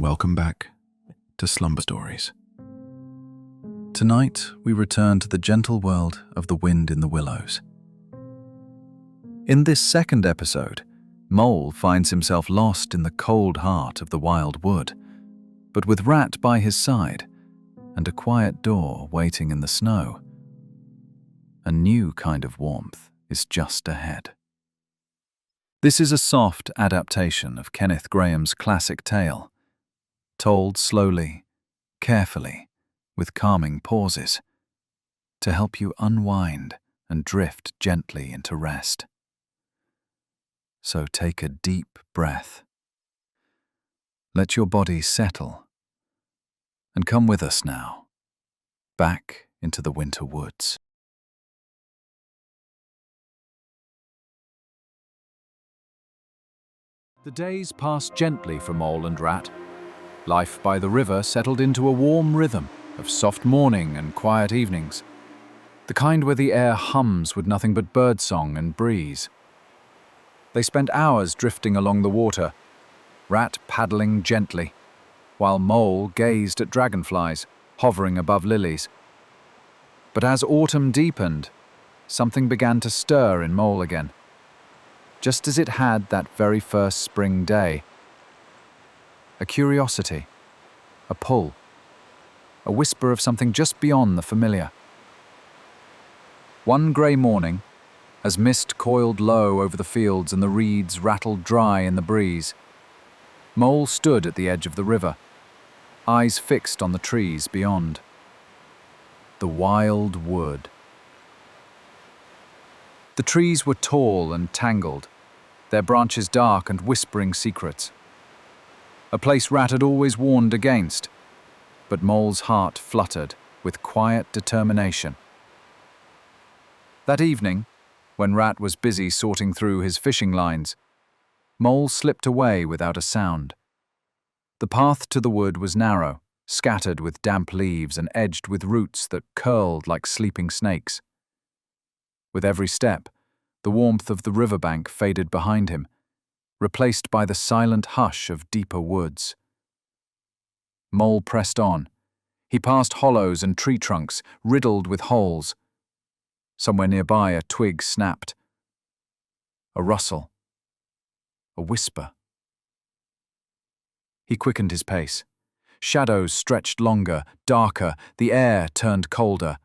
Welcome back to Slumber Stories. Tonight, we return to the gentle world of the wind in the willows. In this second episode, Mole finds himself lost in the cold heart of the wild wood, but with Rat by his side and a quiet door waiting in the snow. A new kind of warmth is just ahead. This is a soft adaptation of Kenneth Grahame's classic tale, told slowly, carefully, with calming pauses, to help you unwind and drift gently into rest. So take a deep breath. Let your body settle, and come with us now, back into the winter woods. The days passed gently for Mole and Rat. Life by the river settled into a warm rhythm of soft morning and quiet evenings, the kind where the air hums with nothing but birdsong and breeze. They spent hours drifting along the water, Rat paddling gently, while Mole gazed at dragonflies hovering above lilies. But as autumn deepened, something began to stir in Mole again, just as it had that very first spring day. A curiosity, a pull, a whisper of something just beyond the familiar. One grey morning, as mist coiled low over the fields and the reeds rattled dry in the breeze, Mole stood at the edge of the river, eyes fixed on the trees beyond. The wild wood. The trees were tall and tangled, their branches dark and whispering secrets. A place Rat had always warned against, but Mole's heart fluttered with quiet determination. That evening, when Rat was busy sorting through his fishing lines, Mole slipped away without a sound. The path to the wood was narrow, scattered with damp leaves and edged with roots that curled like sleeping snakes. With every step, the warmth of the riverbank faded behind him, replaced by the silent hush of deeper woods. Mole pressed on. He passed hollows and tree trunks riddled with holes. Somewhere nearby a twig snapped. A rustle. A whisper. He quickened his pace. Shadows stretched longer, darker, the air turned colder.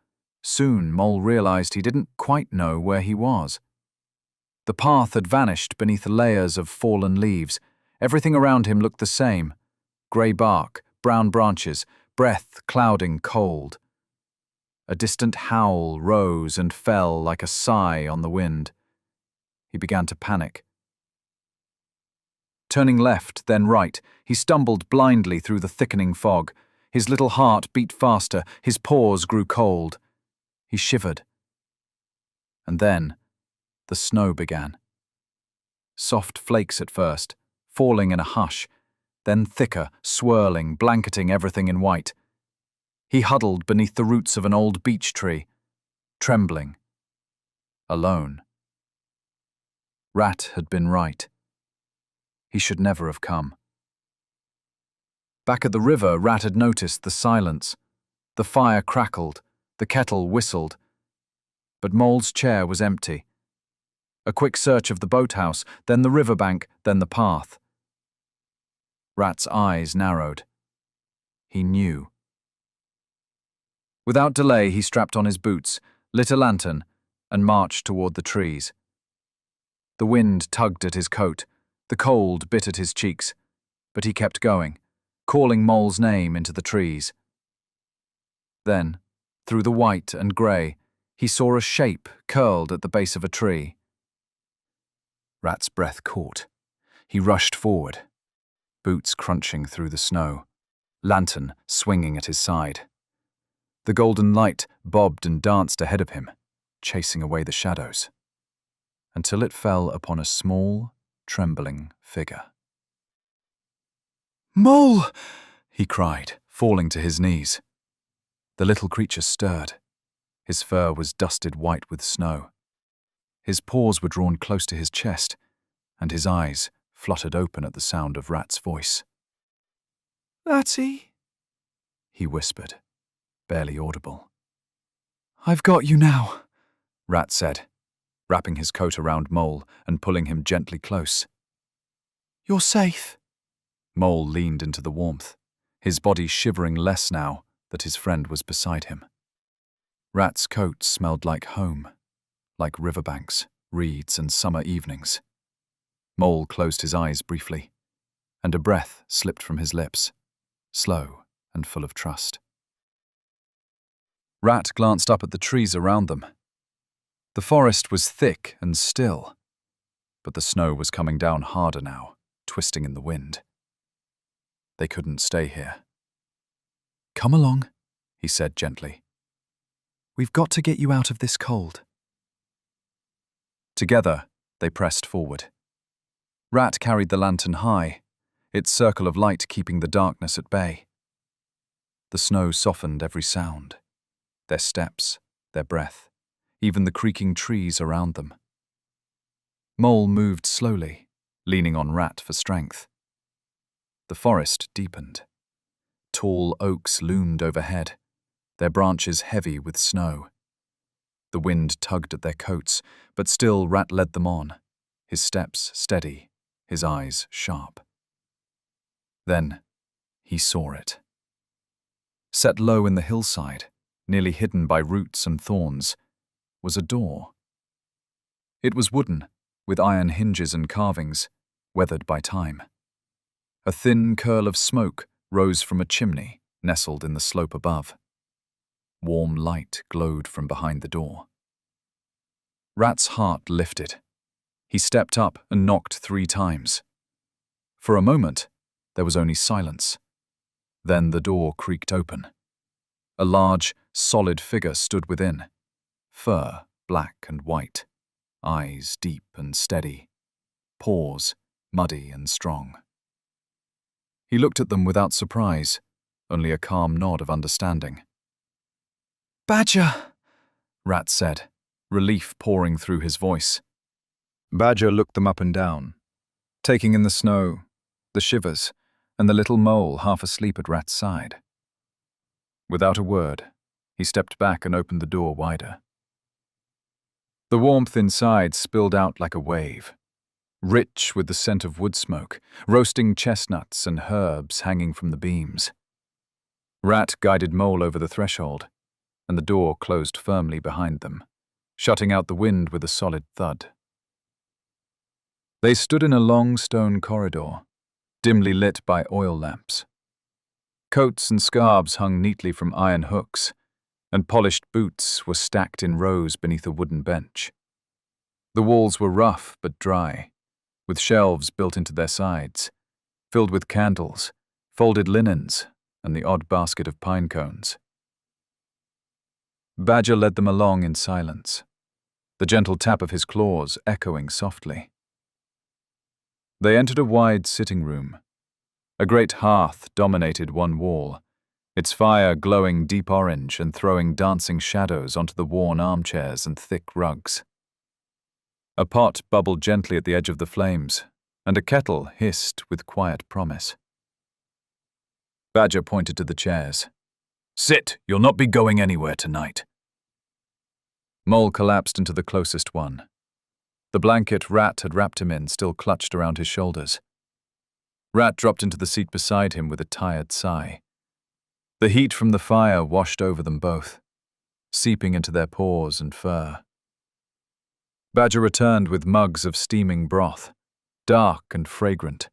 Soon Mole realized he didn't quite know where he was. The path had vanished beneath layers of fallen leaves. Everything around him looked the same. Grey bark, brown branches, breath clouding cold. A distant howl rose and fell like a sigh on the wind. He began to panic. Turning left, then right, he stumbled blindly through the thickening fog. His little heart beat faster, his paws grew cold. He shivered. And then the snow began. Soft flakes at first, falling in a hush, then thicker, swirling, blanketing everything in white. He huddled beneath the roots of an old beech tree, trembling, alone. Rat had been right. He should never have come. Back at the river, Rat had noticed the silence. The fire crackled, the kettle whistled. But Mole's chair was empty. A quick search of the boathouse, then the riverbank, then the path. Rat's eyes narrowed. He knew. Without delay, he strapped on his boots, lit a lantern, and marched toward the trees. The wind tugged at his coat, the cold bit at his cheeks, but he kept going, calling Mole's name into the trees. Then, through the white and grey, he saw a shape curled at the base of a tree. Rat's breath caught. He rushed forward, boots crunching through the snow, lantern swinging at his side. The golden light bobbed and danced ahead of him, chasing away the shadows, until it fell upon a small, trembling figure. "Mole!" he cried, falling to his knees. The little creature stirred. His fur was dusted white with snow. His paws were drawn close to his chest, and his eyes fluttered open at the sound of Rat's voice. "Ratty," he whispered, barely audible. "I've got you now," Rat said, wrapping his coat around Mole and pulling him gently close. "You're safe." Mole leaned into the warmth, his body shivering less now that his friend was beside him. Rat's coat smelled like home, like riverbanks, reeds, and summer evenings. Mole closed his eyes briefly, and a breath slipped from his lips, slow and full of trust. Rat glanced up at the trees around them. The forest was thick and still, but the snow was coming down harder now, twisting in the wind. They couldn't stay here. "Come along," he said gently. "We've got to get you out of this cold." Together, they pressed forward. Rat carried the lantern high, its circle of light keeping the darkness at bay. The snow softened every sound, their steps, their breath, even the creaking trees around them. Mole moved slowly, leaning on Rat for strength. The forest deepened. Tall oaks loomed overhead, their branches heavy with snow. The wind tugged at their coats, but still Rat led them on, his steps steady, his eyes sharp. Then he saw it. Set low in the hillside, nearly hidden by roots and thorns, was a door. It was wooden, with iron hinges and carvings, weathered by time. A thin curl of smoke rose from a chimney nestled in the slope above. Warm light glowed from behind the door. Rat's heart lifted. He stepped up and knocked 3 times. For a moment, there was only silence. Then the door creaked open. A large, solid figure stood within, fur black and white, eyes deep and steady, paws muddy and strong. He looked at them without surprise, only a calm nod of understanding. "Badger," Rat said, relief pouring through his voice. Badger looked them up and down, taking in the snow, the shivers, and the little mole half asleep at Rat's side. Without a word, he stepped back and opened the door wider. The warmth inside spilled out like a wave, rich with the scent of wood smoke, roasting chestnuts and herbs hanging from the beams. Rat guided Mole over the threshold, and the door closed firmly behind them, shutting out the wind with a solid thud. They stood in a long stone corridor, dimly lit by oil lamps. Coats and scarves hung neatly from iron hooks, and polished boots were stacked in rows beneath a wooden bench. The walls were rough but dry, with shelves built into their sides, filled with candles, folded linens, and the odd basket of pine cones. Badger led them along in silence, the gentle tap of his claws echoing softly. They entered a wide sitting room. A great hearth dominated one wall, its fire glowing deep orange and throwing dancing shadows onto the worn armchairs and thick rugs. A pot bubbled gently at the edge of the flames, and a kettle hissed with quiet promise. Badger pointed to the chairs. "Sit, you'll not be going anywhere tonight." Mole collapsed into the closest one. The blanket Rat had wrapped him in still clutched around his shoulders. Rat dropped into the seat beside him with a tired sigh. The heat from the fire washed over them both, seeping into their paws and fur. Badger returned with mugs of steaming broth, dark and fragrant,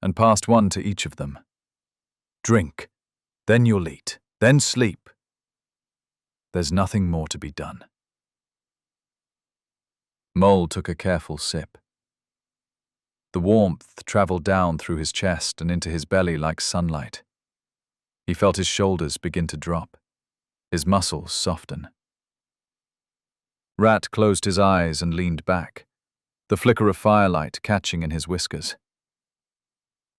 and passed one to each of them. "Drink, then you'll eat, then sleep. There's nothing more to be done." Mole took a careful sip. The warmth traveled down through his chest and into his belly like sunlight. He felt his shoulders begin to drop, his muscles soften. Rat closed his eyes and leaned back, the flicker of firelight catching in his whiskers.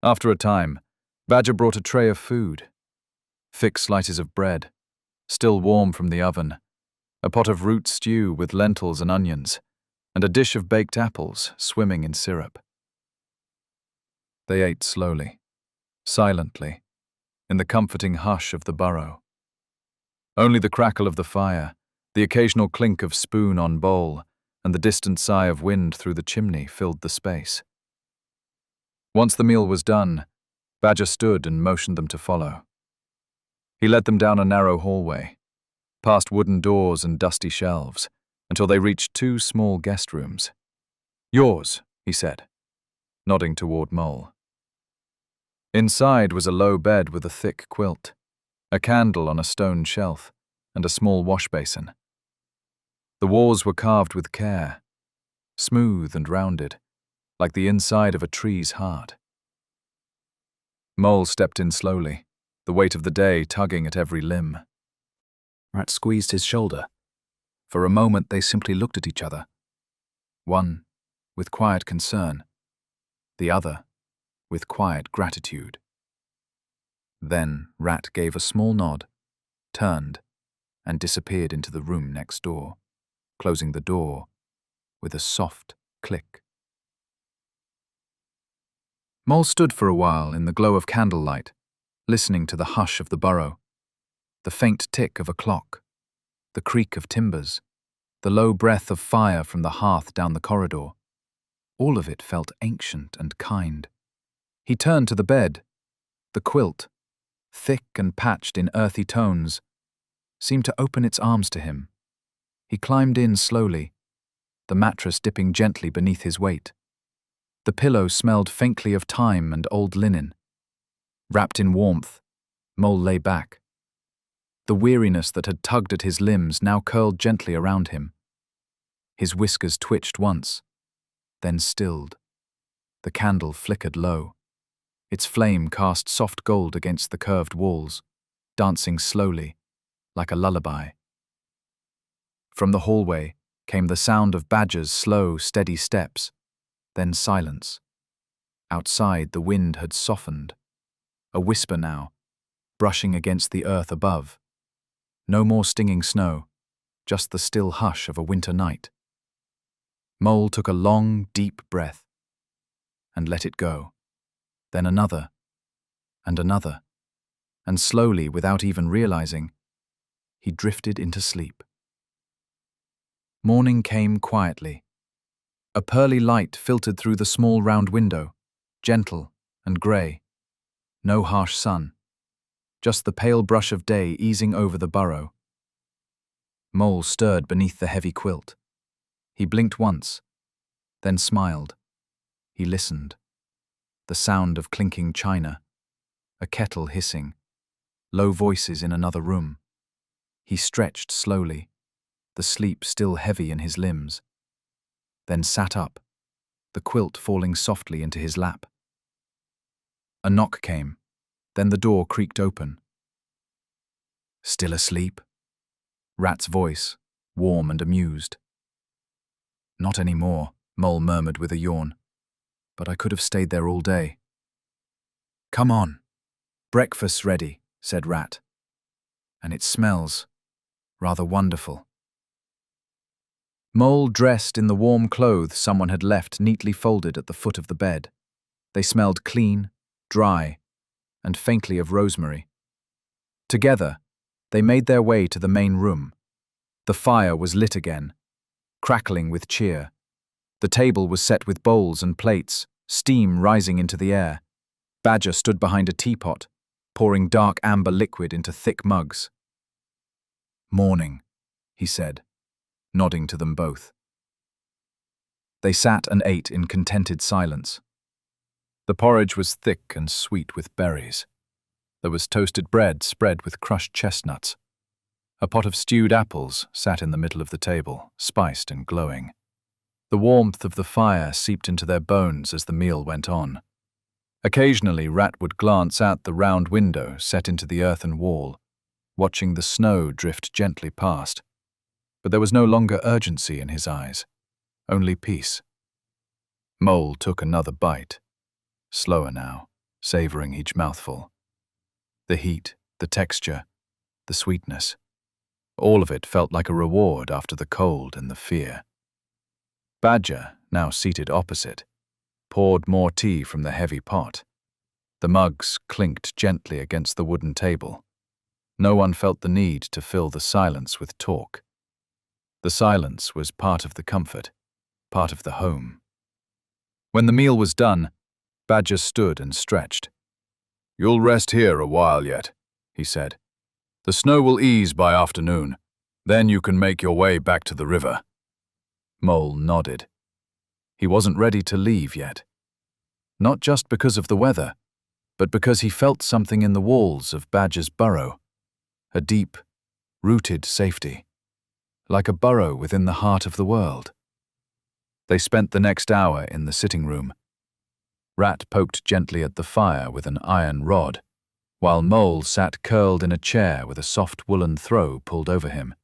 After a time, Badger brought a tray of food. Thick slices of bread, still warm from the oven, a pot of root stew with lentils and onions, and a dish of baked apples swimming in syrup. They ate slowly, silently, in the comforting hush of the burrow. Only the crackle of the fire, the occasional clink of spoon on bowl, and the distant sigh of wind through the chimney filled the space. Once the meal was done, Badger stood and motioned them to follow. He led them down a narrow hallway, past wooden doors and dusty shelves, until they reached 2 small guest rooms. "Yours," he said, nodding toward Mole. Inside was a low bed with a thick quilt, a candle on a stone shelf, and a small wash basin. The walls were carved with care, smooth and rounded, like the inside of a tree's heart. Mole stepped in slowly, the weight of the day tugging at every limb. Rat squeezed his shoulder. For a moment they simply looked at each other, one with quiet concern, the other with quiet gratitude. Then Rat gave a small nod, turned, and disappeared into the room next door, closing the door with a soft click. Mole stood for a while in the glow of candlelight, listening to the hush of the burrow, the faint tick of a clock, the creak of timbers, the low breath of fire from the hearth down the corridor. All of it felt ancient and kind. He turned to the bed. The quilt, thick and patched in earthy tones, seemed to open its arms to him. He climbed in slowly, the mattress dipping gently beneath his weight. The pillow smelled faintly of thyme and old linen. Wrapped in warmth, Mole lay back. The weariness that had tugged at his limbs now curled gently around him. His whiskers twitched once, then stilled. The candle flickered low. Its flame cast soft gold against the curved walls, dancing slowly, like a lullaby. From the hallway came the sound of Badger's slow, steady steps, then silence. Outside, the wind had softened, a whisper now, brushing against the earth above. No more stinging snow, just the still hush of a winter night. Mole took a long, deep breath and let it go. Then another, and another, and slowly, without even realizing, he drifted into sleep. Morning came quietly. A pearly light filtered through the small round window, gentle and grey. No harsh sun, just the pale brush of day easing over the burrow. Mole stirred beneath the heavy quilt. He blinked once, then smiled. He listened. The sound of clinking china, a kettle hissing, low voices in another room. He stretched slowly, the sleep still heavy in his limbs, then sat up, the quilt falling softly into his lap. A knock came, then the door creaked open. "Still asleep?" Rat's voice, warm and amused. "Not any more," Mole murmured with a yawn. "But I could have stayed there all day." "Come on. Breakfast's ready," said Rat. "And it smells rather wonderful." Mole dressed in the warm clothes someone had left neatly folded at the foot of the bed. They smelled clean, dry, and faintly of rosemary. Together, they made their way to the main room. The fire was lit again, crackling with cheer. The table was set with bowls and plates, steam rising into the air. Badger stood behind a teapot, pouring dark amber liquid into thick mugs. "Morning," he said, nodding to them both. They sat and ate in contented silence. The porridge was thick and sweet with berries. There was toasted bread spread with crushed chestnuts. A pot of stewed apples sat in the middle of the table, spiced and glowing. The warmth of the fire seeped into their bones as the meal went on. Occasionally, Rat would glance out the round window set into the earthen wall, watching the snow drift gently past. But there was no longer urgency in his eyes, only peace. Mole took another bite, slower now, savoring each mouthful. The heat, the texture, the sweetness, all of it felt like a reward after the cold and the fear. Badger, now seated opposite, poured more tea from the heavy pot. The mugs clinked gently against the wooden table. No one felt the need to fill the silence with talk. The silence was part of the comfort, part of the home. When the meal was done, Badger stood and stretched. "You'll rest here a while yet," he said. "The snow will ease by afternoon. Then you can make your way back to the river." Mole nodded. He wasn't ready to leave yet. Not just because of the weather, but because he felt something in the walls of Badger's burrow. A deep, rooted safety. Like a burrow within the heart of the world. They spent the next hour in the sitting room. Rat poked gently at the fire with an iron rod, while Mole sat curled in a chair with a soft woolen throw pulled over him.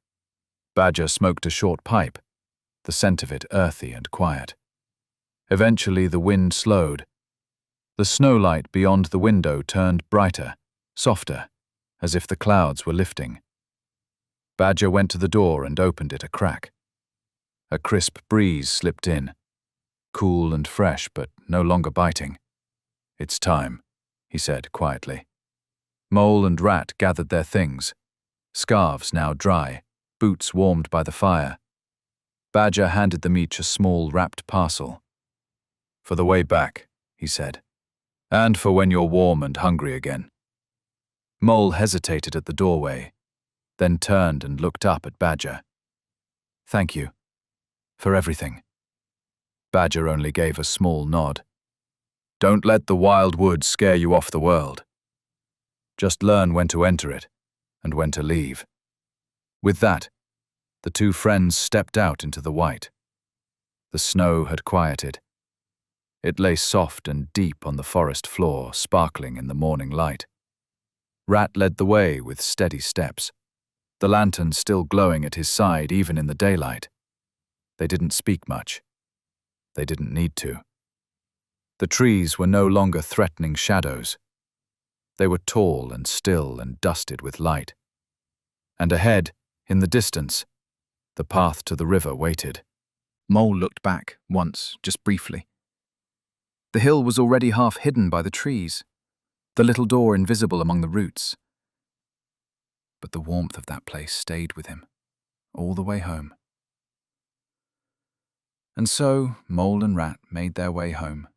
Badger smoked a short pipe, the scent of it earthy and quiet. Eventually the wind slowed. The snowlight beyond the window turned brighter, softer, as if the clouds were lifting. Badger went to the door and opened it a crack. A crisp breeze slipped in, cool and fresh but no longer biting. "It's time," he said quietly. Mole and Rat gathered their things, scarves now dry, boots warmed by the fire. Badger handed them each a small wrapped parcel. "For the way back," he said, "and for when you're warm and hungry again." Mole hesitated at the doorway, then turned and looked up at Badger. "Thank you. For everything." Badger only gave a small nod. "Don't let the wild woods scare you off the world. Just learn when to enter it and when to leave." With that, the two friends stepped out into the white. The snow had quieted. It lay soft and deep on the forest floor, sparkling in the morning light. Rat led the way with steady steps, the lantern still glowing at his side even in the daylight. They didn't speak much. They didn't need to. The trees were no longer threatening shadows. They were tall and still and dusted with light. And ahead, in the distance, the path to the river waited. Mole looked back, once, just briefly. The hill was already half hidden by the trees, the little door invisible among the roots. But the warmth of that place stayed with him, all the way home. And so Mole and Rat made their way home.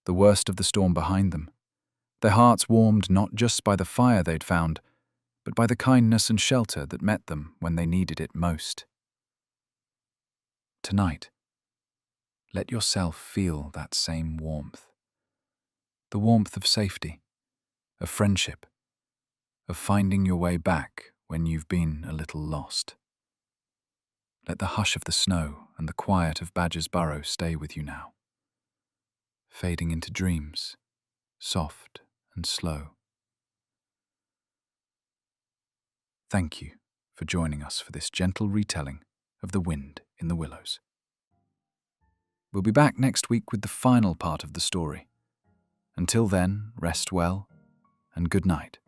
The worst of the storm behind them, their hearts warmed not just by the fire they'd found, but by the kindness and shelter that met them when they needed it most. Tonight, let yourself feel that same warmth. The warmth of safety, of friendship, of finding your way back when you've been a little lost. Let the hush of the snow and the quiet of Badger's burrow stay with you now, fading into dreams, soft and slow. Thank you for joining us for this gentle retelling of The Wind in the Willows. We'll be back next week with the final part of the story. Until then, rest well and good night.